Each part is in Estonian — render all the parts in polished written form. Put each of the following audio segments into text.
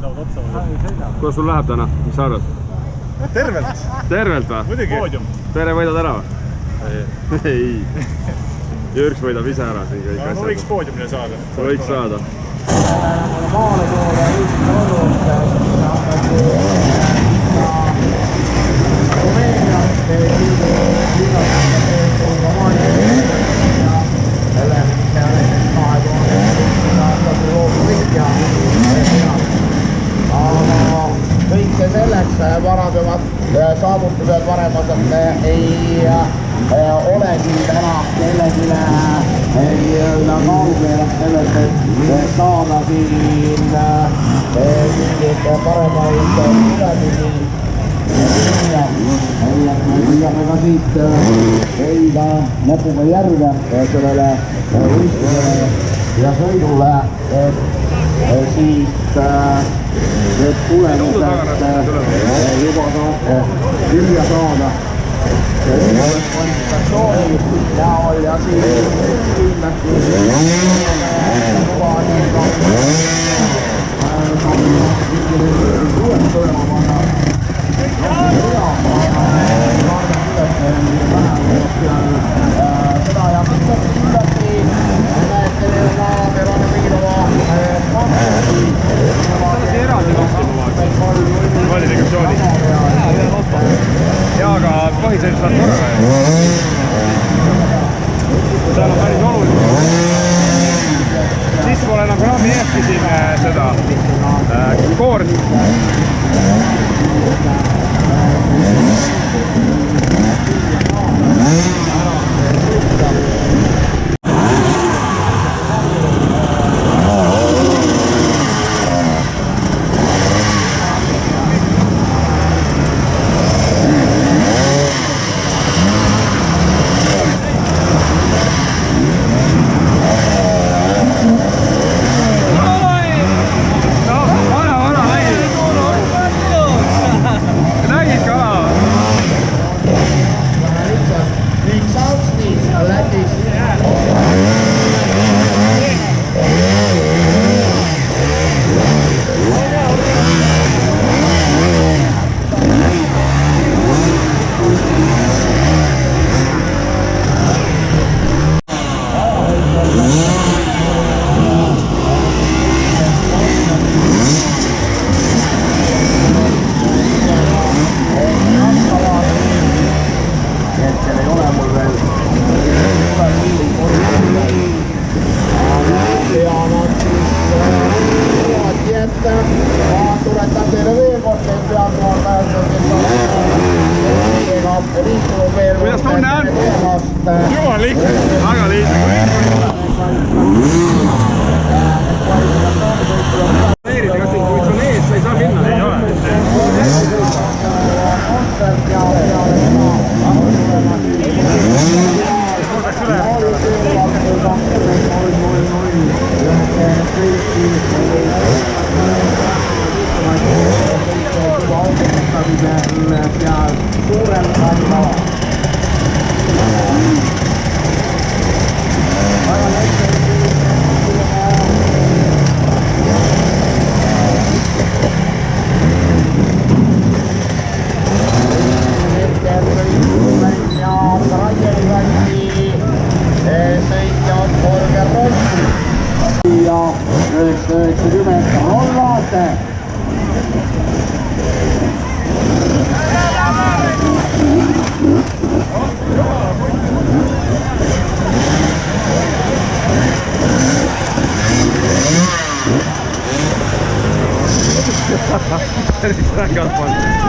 lendavad otsa. Kuidas sul läheb täna, mis sa arvad? Tervelt. Tervelt või? Muidugi. Tere võidad ära või? Ei. Jürks võidab ise ära siin kõik asjad. No võiks poodiumile saada. Võiks saada. Maale poole üldse olnud. Rumeeniast kõik see selleks varasemad saavutused varemaselt ei olegi täna kellelegi kaugel sellest, et saada siin mingeid paremaid tulemusi. Püüame ka siit hoida näpuga järge sellele võistlusele ja sõidule, et siit need tulemused juba saate kirja saada. Kvalifikatsiooni näol ja siin kindlasti juba seda ja kindlasti näete veel ka Verone Miilova kvalifikatsiooni. Jaa, aga põhisõit saad korra. Seal on päris oluline. Siis pole enam kraami eestki siin seda koort. Kuidas tunne on? Jumal lihtne. Väga lihtne. Kas siin, kui sul ees, sa ei saa minna? Ei ole.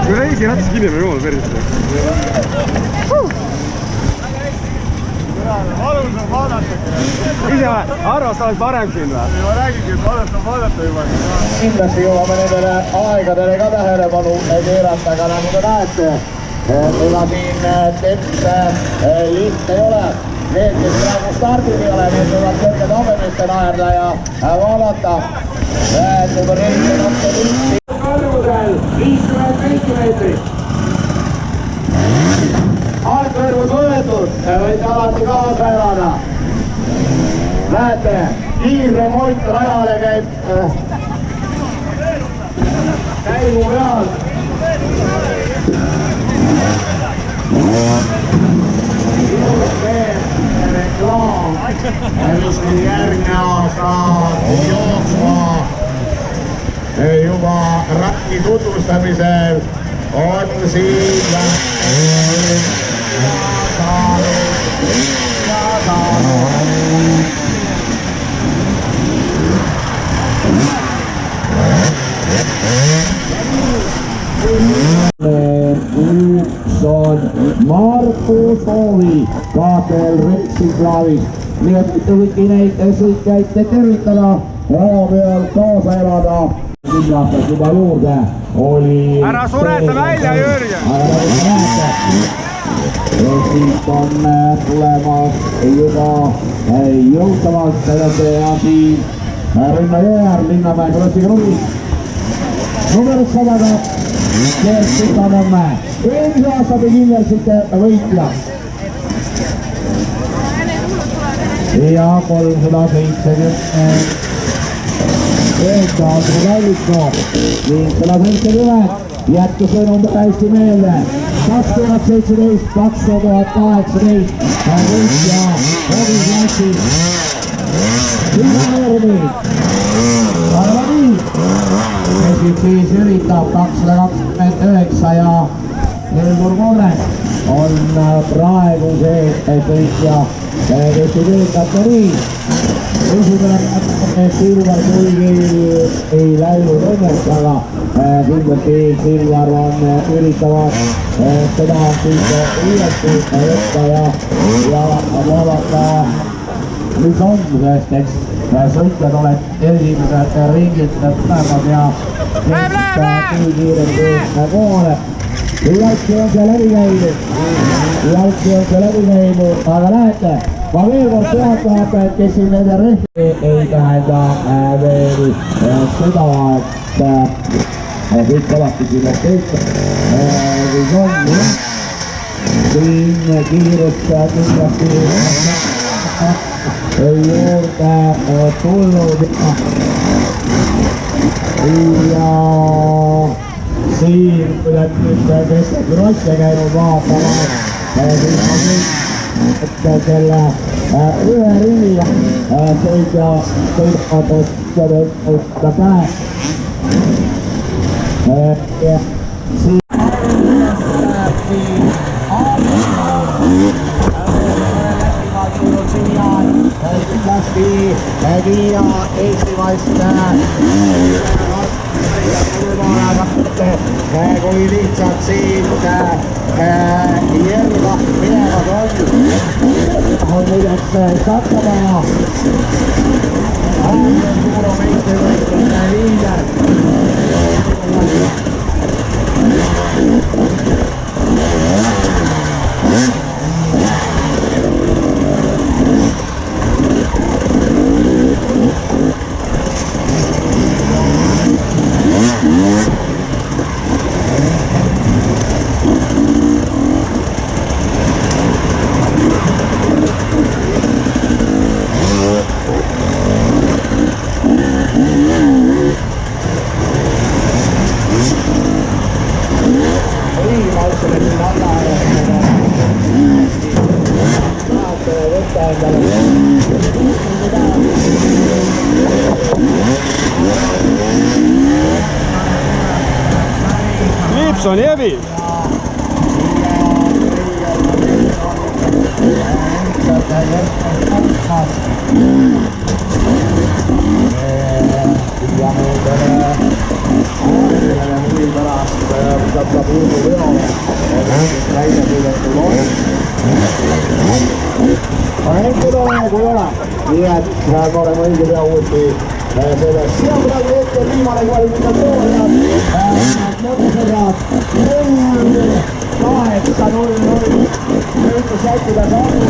Kui reisiratas kinni või jumal päris. Valus on vaadata. Ise arvas, sa oled parem siin või? Ma räägingi, et valus on vaadata juba. Kindlasti jõuame nendele aegadele ka tähelepanu keerata, aga nagu te näete, ega siin teps lihtne ei ole. Need, kes praegu stardil ei ole, need võivad kõrge tabemiste naerda ja vaadata. Räätud on eelmine natte listi. Kõrgusel 50 meetrit. Algkõrgus võetud, võite alati kaasa elada. Näete, kiirremont rajale käib käigu peal. Reklaam, mis meil järgmine aasta jooksma juba ratki tutvustamisel on siin üks on Markus Oovi KTL Racing-klaavis. Nii et kõiki neid sõitjaid tervitada, raja peal kaasa elada. 10 aastat juba juurde oli... Ära sureta välja, Jürgen! Aga nagu te näete, siit on tulemas juba jõudsamalt ja siin Rünna Jõeäär, Linnamäe krossiga rull. Number 100 Gert Sitanõmme. Eelmise aasta Viljersite võitja. Ja 370 aastane Kalliko ning 170 jätkusõnum hästi meelde 2017, 2018 võitja hobiklassis Linnamäe Arvani siis üritab 229 ja Helmur Korres on praegu see sõitja, kes ei töötab nii. Esimene Silvar kuigi ei läinud õnneks, aga kindlasti Silvar on üritavad seda uuesti võtta ja vaadata, mis on, sest eks sõitjad oled esimesed ringid tulevad ja kui kiiresti kohale. Jalgsi on see läbi käinud, aga näete, ma veel kord teatab, et kes siin nende rehvi ei tähenda veel seda, et kõik alati siin on tehtud. Siis on siin kiirust kindlasti juurde tulnud ja siin, kui nad nüüd kestab krosse käinud vaatama, siis on selle ühe ringi sõitja sõitvad käes. Siin kindlasti viia eestimaist kui lihtsalt siit Järva minevad on muideks Saksamaa suuromeistrivõistluste liider. Gibson Jevi. Nii et praegu oleme õige pea uuesti selles. See on praegu hetkel viimane kvalifikatsioon ja mõtlusõbrad 8-0 võitlus jätkida saanud.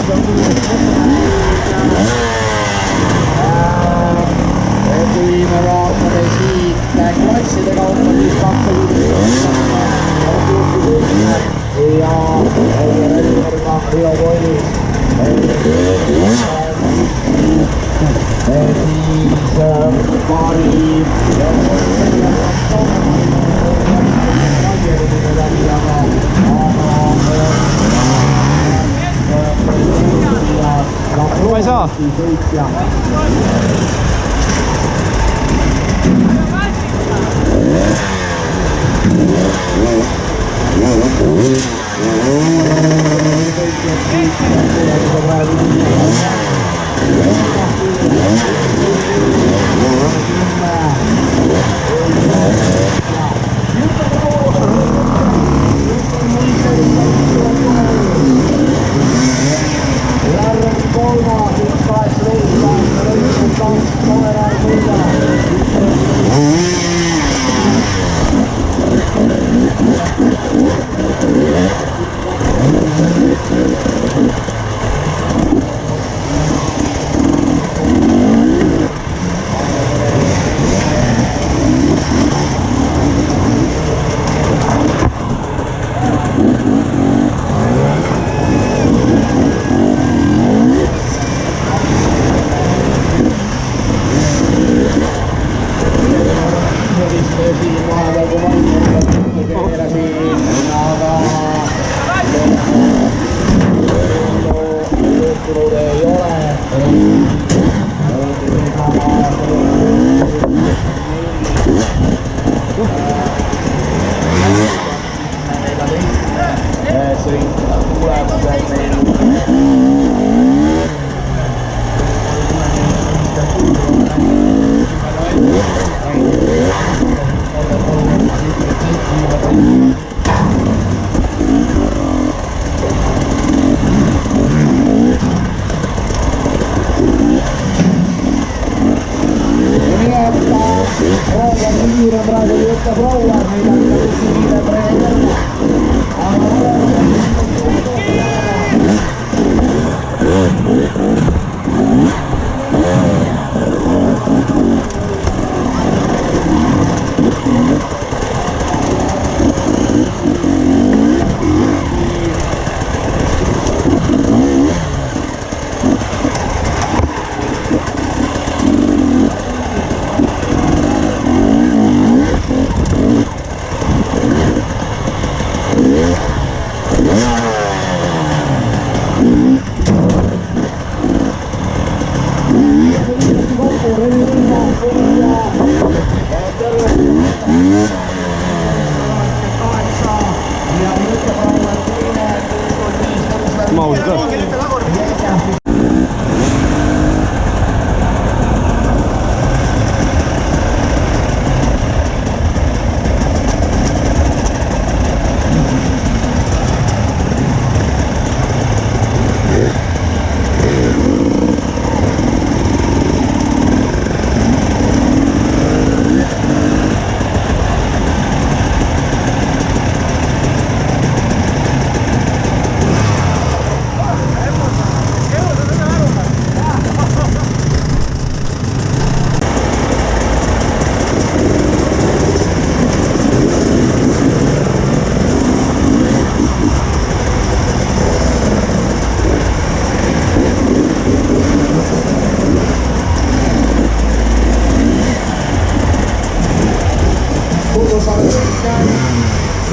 kui me vaatame siit klasside kaupa, siis 260 ja Rio Koilis siis paari ma ei saa.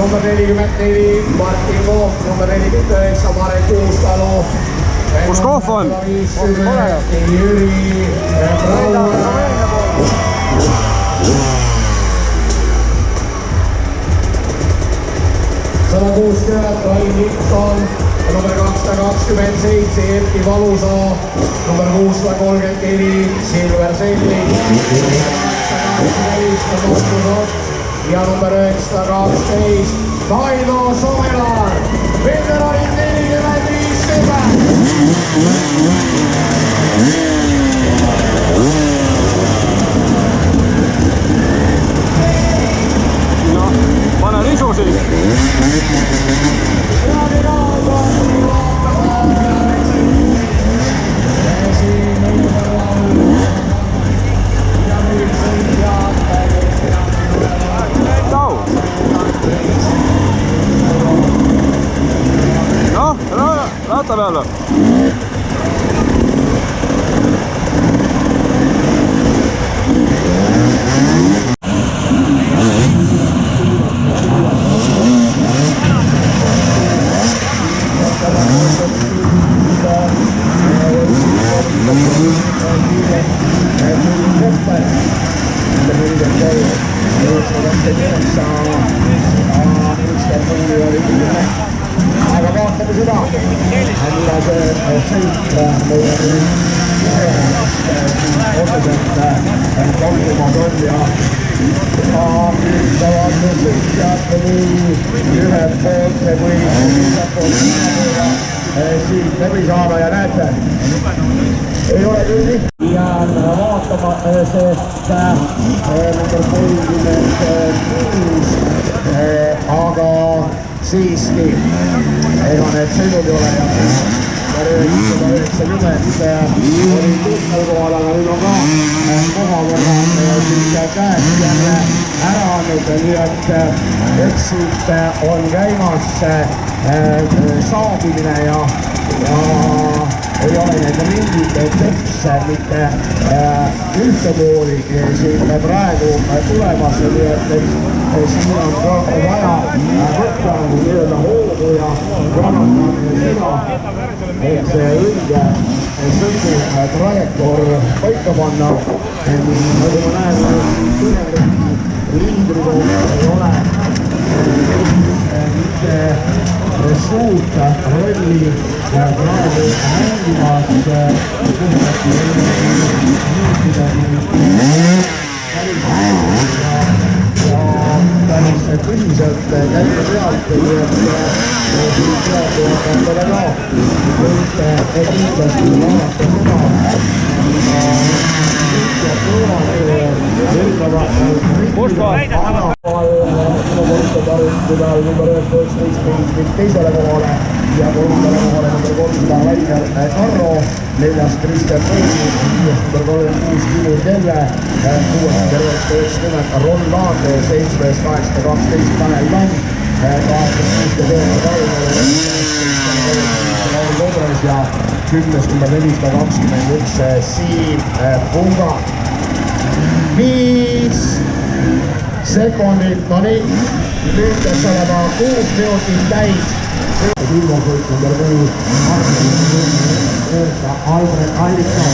number 44, Martin Koop, number 49, Marek Uustalu. Kus Koop on? Jüri Brauer. 160, Rai Nixon, number 227, Erki Valusaa, number 634, Silver Selling, 218, ja number 912, Kaido Somelar, veteranid 45 sõber. No, pane risu siis. sõit meie otseselt tolmuma tol ja üritavad sõitjad nii ühelt poolt kui teiselt poolt siit läbi saada ja näete, ei ole küll lihtne. Jään vaatama, sest number 36, aga siiski ega need sõidud ei ole ja 990 oli tuttav kohal, aga nüüd on ka koha võrra siis käest jälle ära andnud, nii et eks siit on käimas saabimine ja ei ole need mingid tekste mitte ühtepooli siin praegu tulemas, nii et siin on ka vaja võtta nii-öelda hoogu ja kannata seda, et see õige sõidu trajektoor paika panna. Nagu ma näen, liidrigu ei ole mitte suurt rolli praegu mängimas ja päris tõsiselt käime pealt, nii et praegu on seda ka võite kindlasti vaadata teisele kohale ja kolmandale kohale number 300 Rainer Karro, neljast Kristjan Peini, viies number 36 Kiilu Kelle, kuues number 990 Ron Laande, 7. 812 Tanel Tamm, 8. Laul ja 10. number 421 Siim Punga. 5 sekundit, no nii, nüüd peaks olema 6 minutit täis. Ilmosõit number 4, Albert Allikson.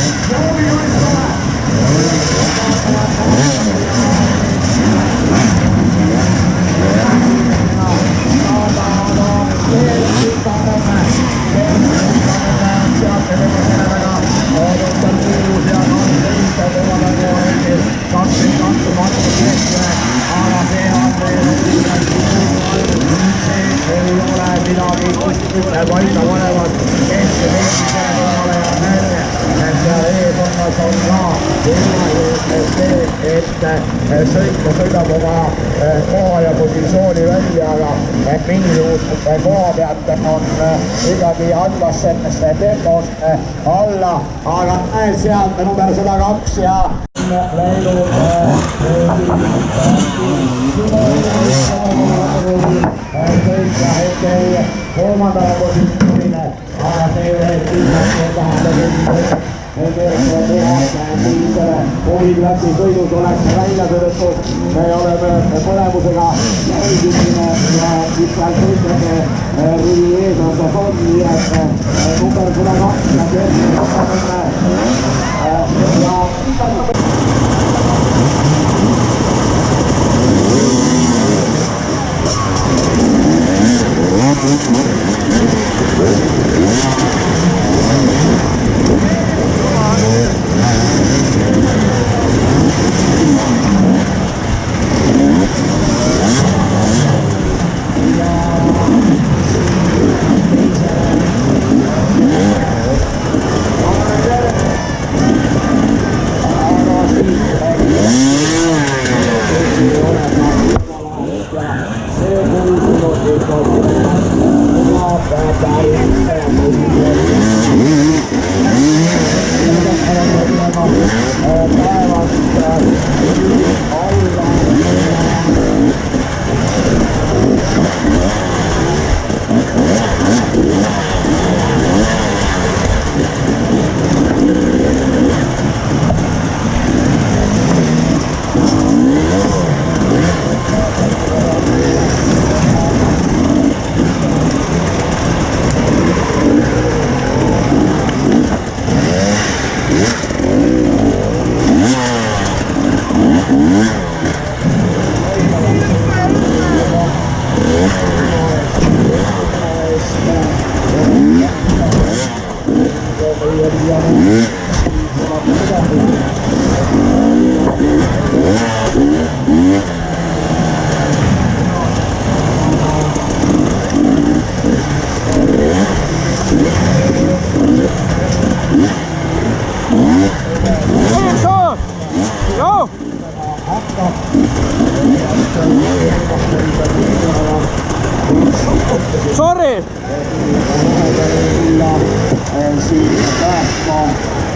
Paika panevad, kes see meestele kohale ja näete, et seal eesonnas on ka võimalik see, et sõitja sõidab oma koha ja positsiooni välja, aga mingisugust koha pealt on ikkagi andmas sellest tempost alla, aga sealt number 102 ja läinud sõitja hetkel kolmandale positsioonile, aga see kindlasti tähendab, et huviplatsi sõidus oleks välja tõrjutud. Me oleme põlemusega jälgisime ja mis seal sõitjate rivi eesosas on, nii et number 102 ja Sorry! Siis päästma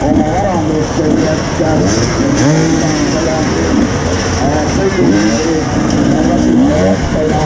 oma varandust, et sõidumisti kasita jättena.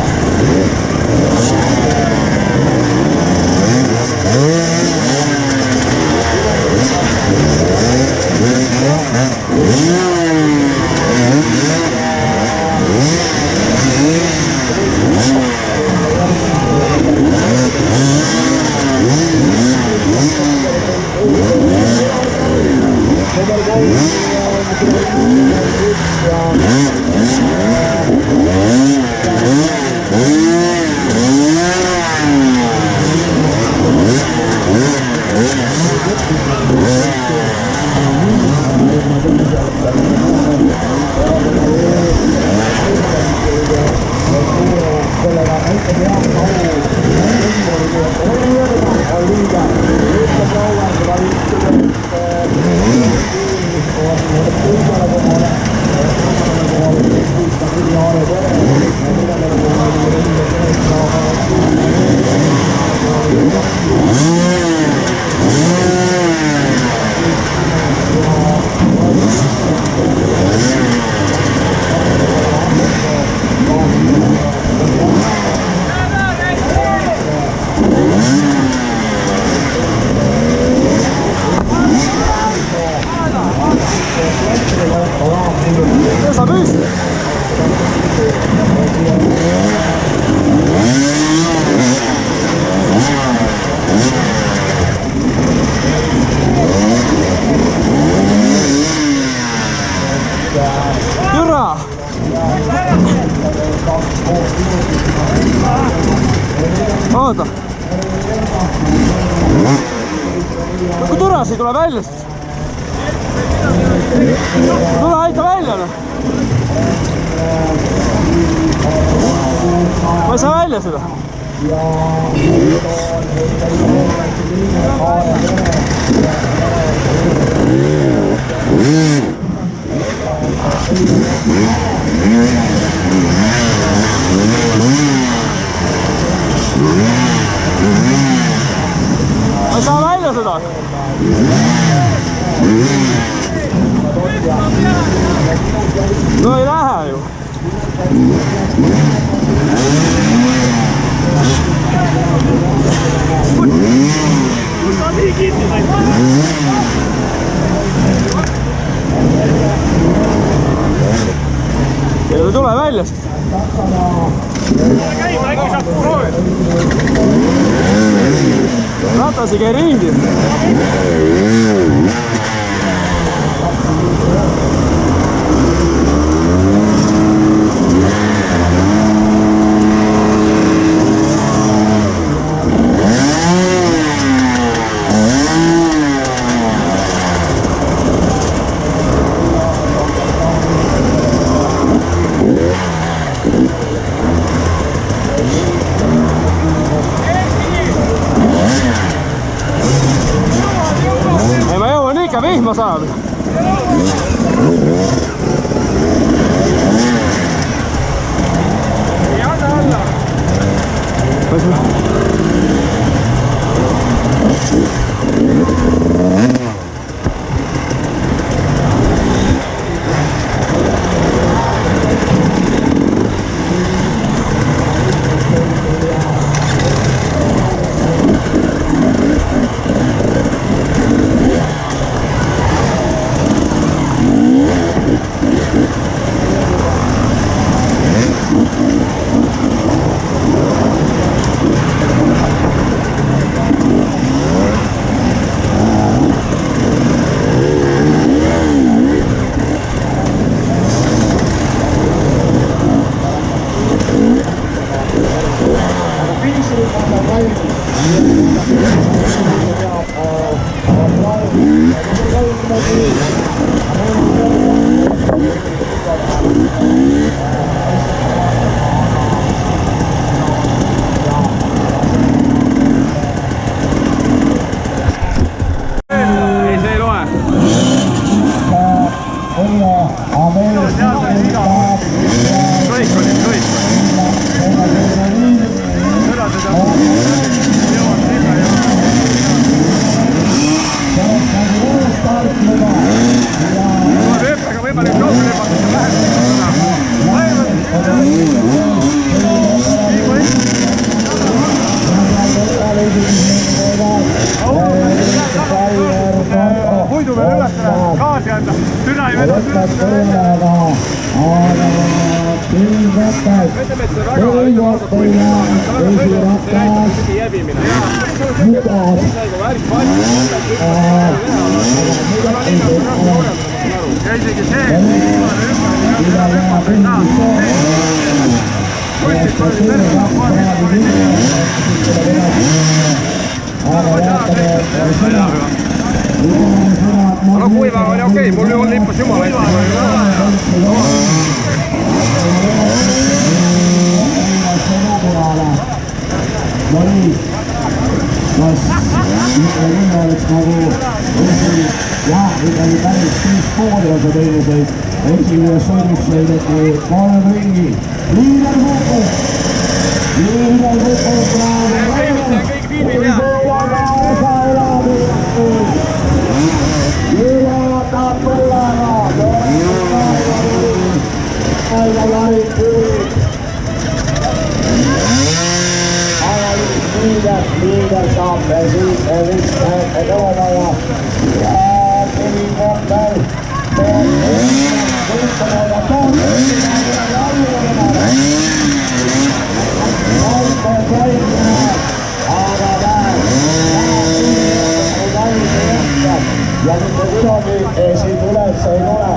Oota. Kui turasi tuleb välja siis? Tule aita välja. Ma ei saa välja seda. Ma ei saa välja seda. No ei lähe ju. Ei tule välja siis. Ratas ei käi ringi. Vihma saada. Ei anna alla. Puidu veel üles läheb, gaasi anda, türa ei vedu. Ütleme, et see väga õigusega puidu, aga väga sõidu, see näitab kõige jäbimine. Ja isegi see, no kuiva oli okei, mul ju lippus jumala eest. No nii, kas Linna oleks nagu jah, ikkagi päris 5 pooli osa teenuseid. Esimees sõiduks sõideti 3 ringi. Liider kukub Jõuatab põllega. Aina larid kuulid. Liider saab siit vist nõuamaja ja Kevin Koppel ja mitte kuidagi siin tuleb, see ei tule.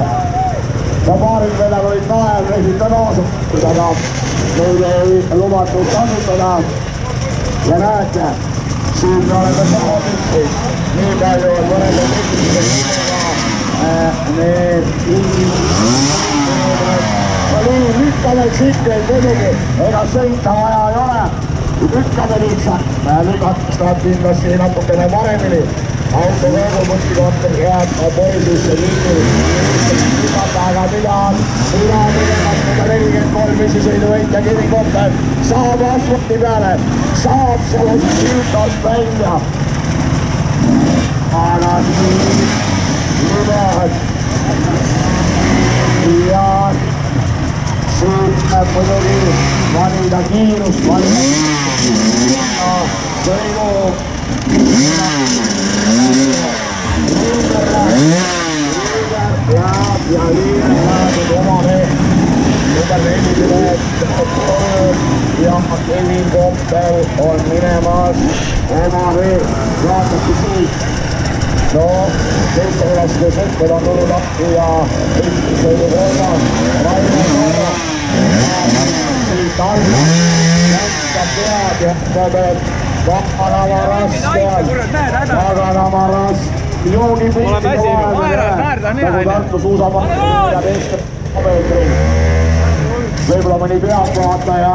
Ja paaril meelel olid kael rehvita kaasutada, neid ei lubatud kasutada. Ja näete, siin me oleme saadud siis nii palju on võrrelda need lükkame tsikleid muidugi, ega sõita vaja ei ole. Lükkame lihtsalt, lükates läheb kindlasti natukene paremini. Autoveegupunkti kohta head poisisse liini. Aga mida 43 esisõiduvõitja Kevin Koppel saab asfalti peale, saab sellest siltast välja. Aga siin nimed ja siit näeb muidugi valida kiirust, valida sõidu. Ja liider läheb oma mees number 40 ja Kevin Koppel on minemas oma mees. Vaatati siit. No, teiste üleste sõitmed on tulnud appi ja sõidu kolmas. Rainer Norra. Siit alla. Jätkab pead ja ütleb, et paganama raske on. Paganama raske. Joogipilti nagu Tartu suusaparti võib-olla mõni pealtvaataja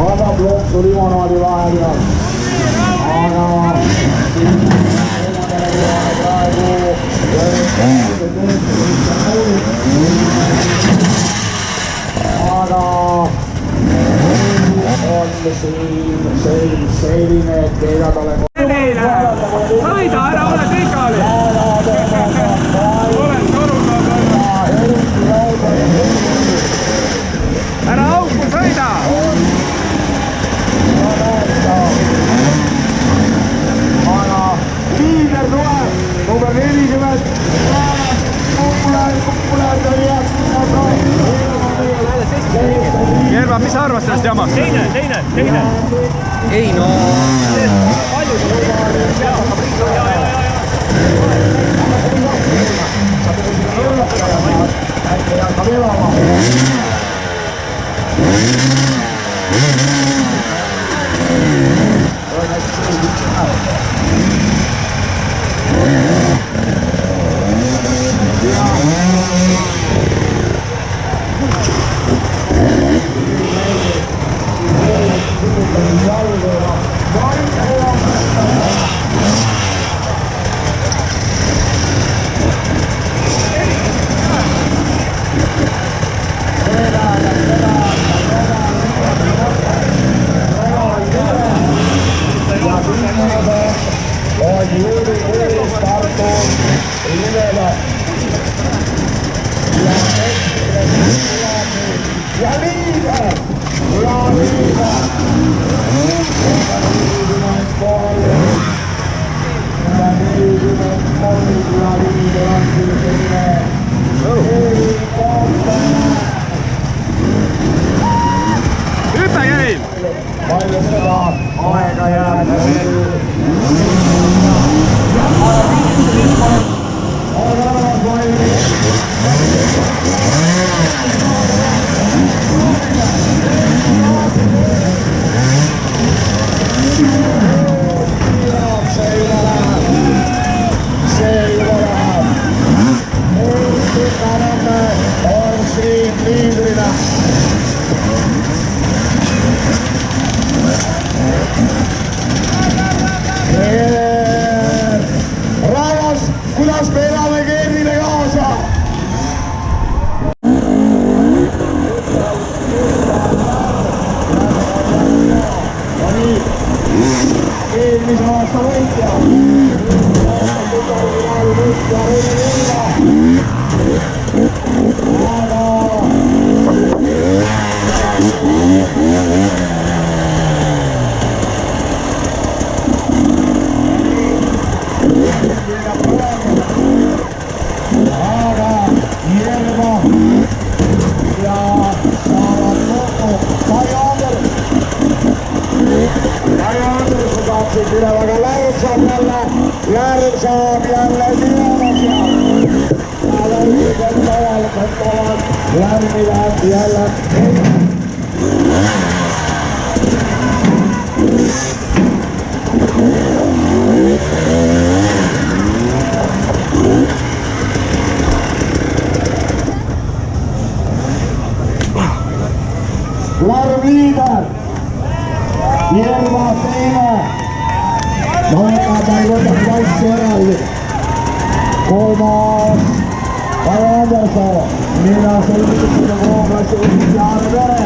annab lonksu limonaadi vahepeal. Aga on siin selline, et keelad olema. Sõida, ära ole tikali! Olen surnud! Ära auku sõida! Aga liider tuleb, number 40. Jerva, mis sa arvad sellest jamast? Teine. Ei no... Tartu Livela. Ja liiga! Ja liiga! Nyt mä kävin! Paljon sitä aika jää. Rahvas, kuidas me elame Keernile kaasa? Eelmise aasta võitja. Aga Jerva ja saavad kokku Kai Andersen. Kai Andersen saab siit üle, aga Lärm saab jälle teada seal. Ja õigelt ajal võtavad Lärmile jälle Lärm liider, Jerva teine, Noeka ei võta klassi eraldi, kolmas Kai Andersen, neljas õigusega kooglassi võttis Jaane Pere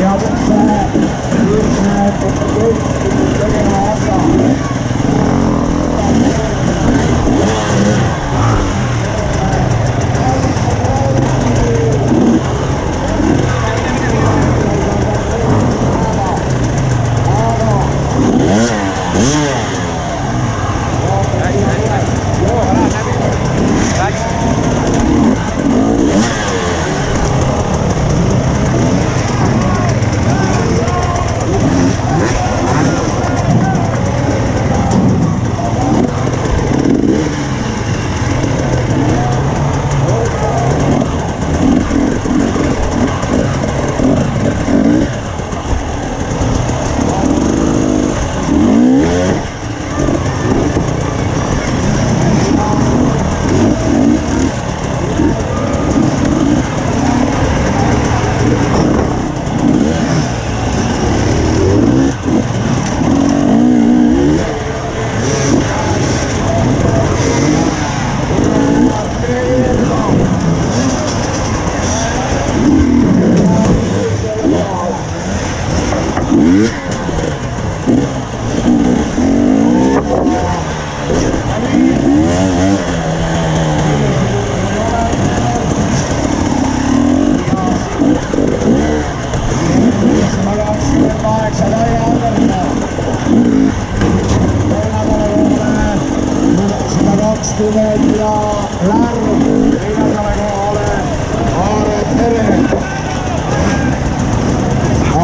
ja üks näeb tegema hakka. Ja Lärm neljandale kohale Aare Pere.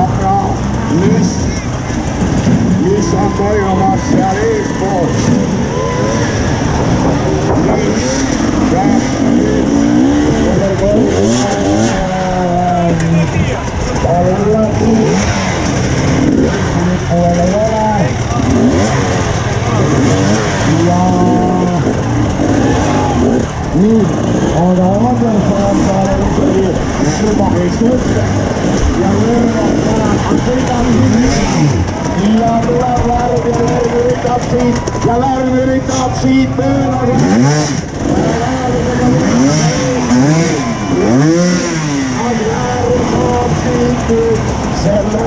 Aga mis on toimumas seal eespool? Nii, aga Andersen saab isegi juba ei suhte ja Lärm sõidab ja tuleb Lärm ja Lärm üritab siit mööda. Lärm saab siit selle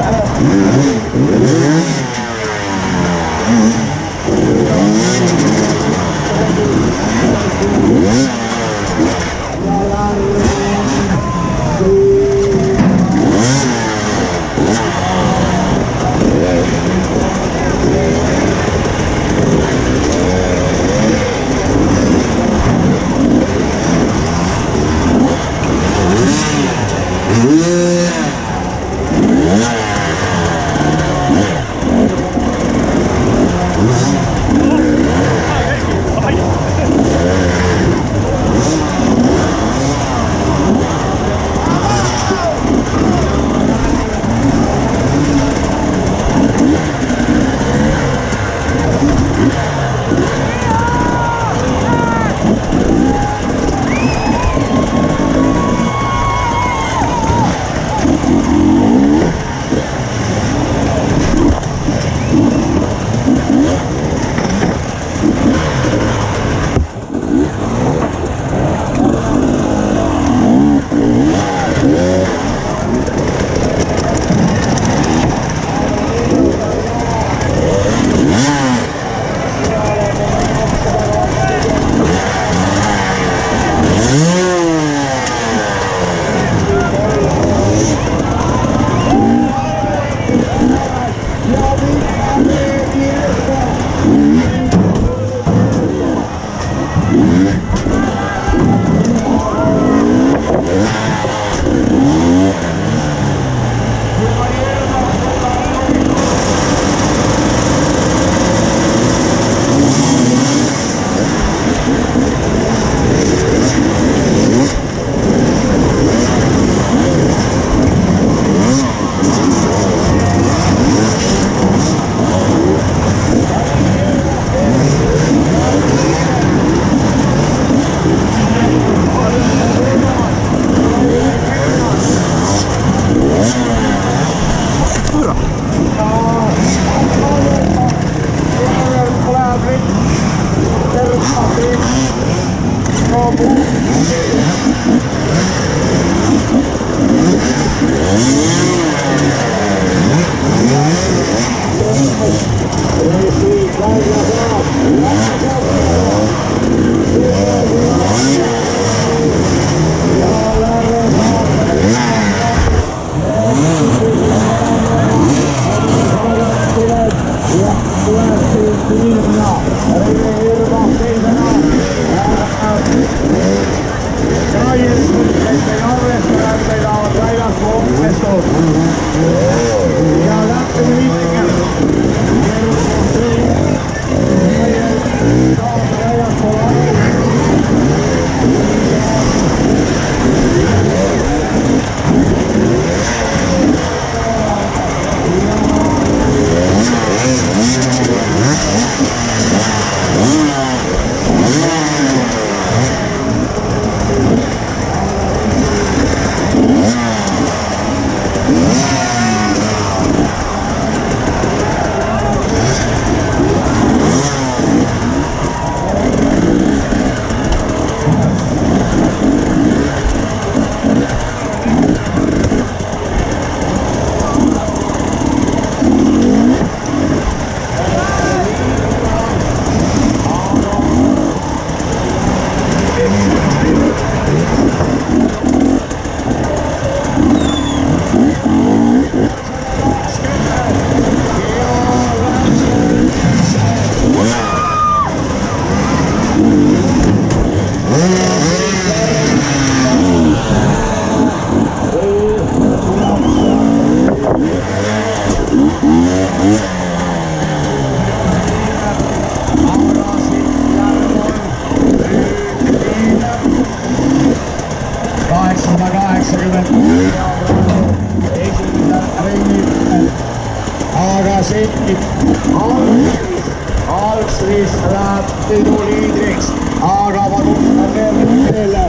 Alksris läheb sõiduliidriks, aga ma tunnen veel teile,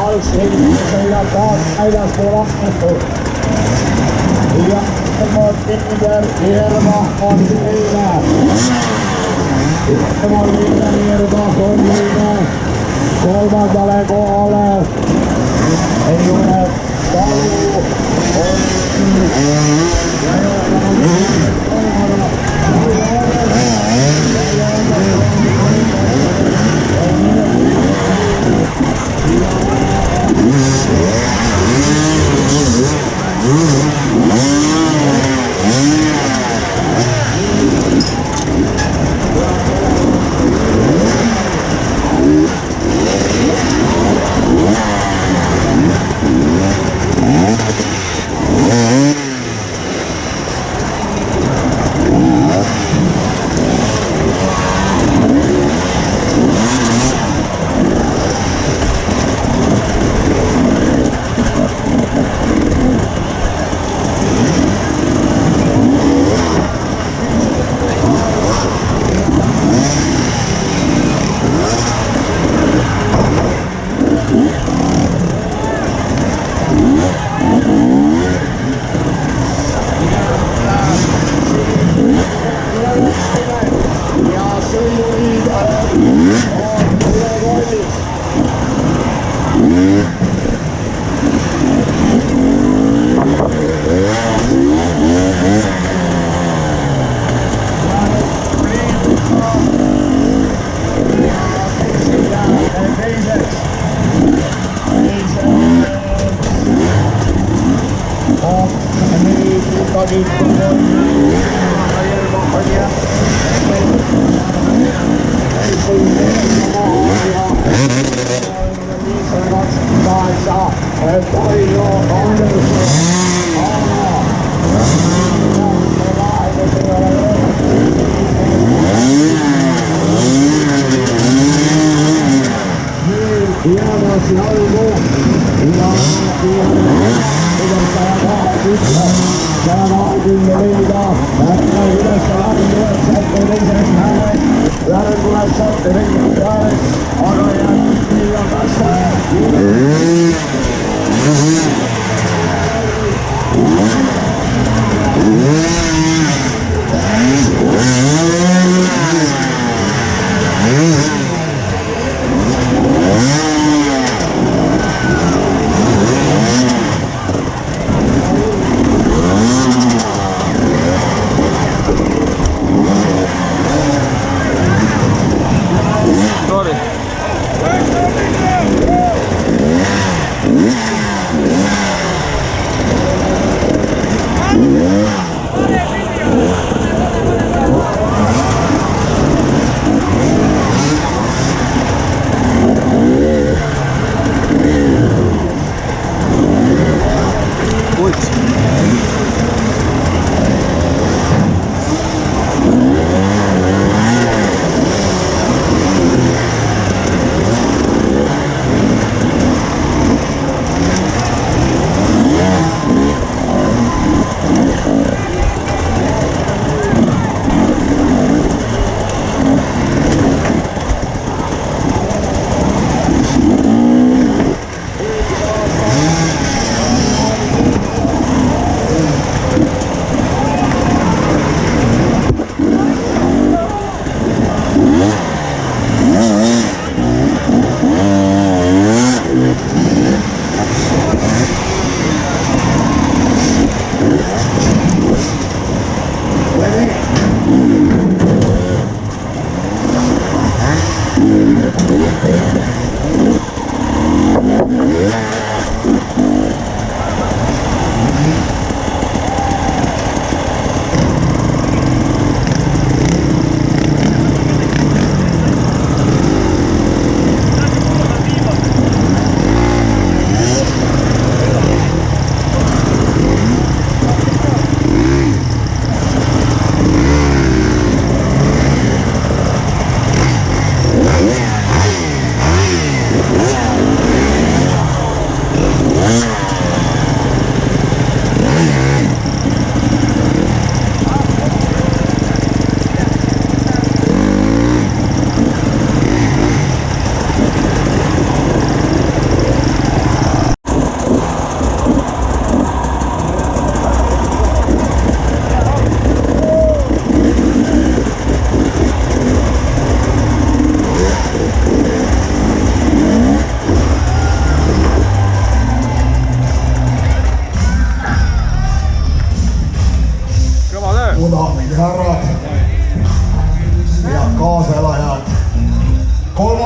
Alksris sõidab taas väljaspool ahmetut. Ja Martiniger Eerbach on teine. Martiniger Eerbach on teine. Kolmandale kohale ei ole Talu,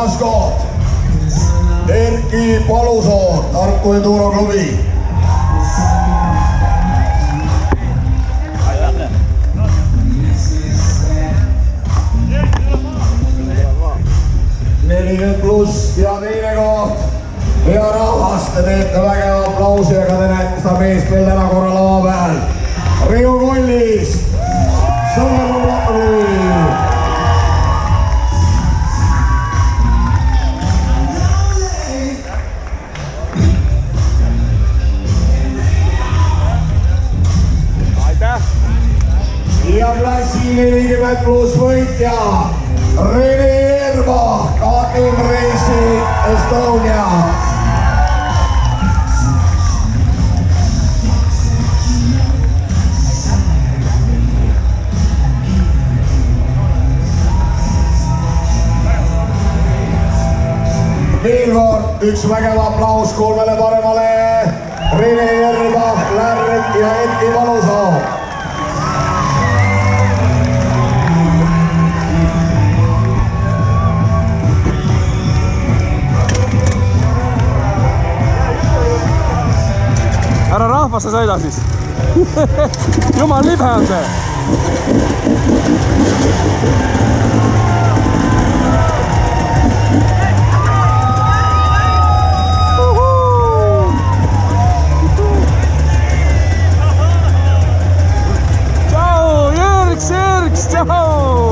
3. koht. Erki Palusoo, Tartu Enduro klubi. pluss ja teine koht. Hea rahvas, te teete vägeva aplausi, aga te näete seda meest veel täna korra lava peal. Riiu Kollis, Sõrmuri. Ja klassi 40 pluss võitja Rene Erbach, KTM Racing Estonia. Veel kord üks vägev aplaus kolmele paremale Rene Erbach, Lärrik ja Erki Palusoo. Ära rahvasse sõida siis. Jumal libe on see. Tšau, Jürgs, tšau.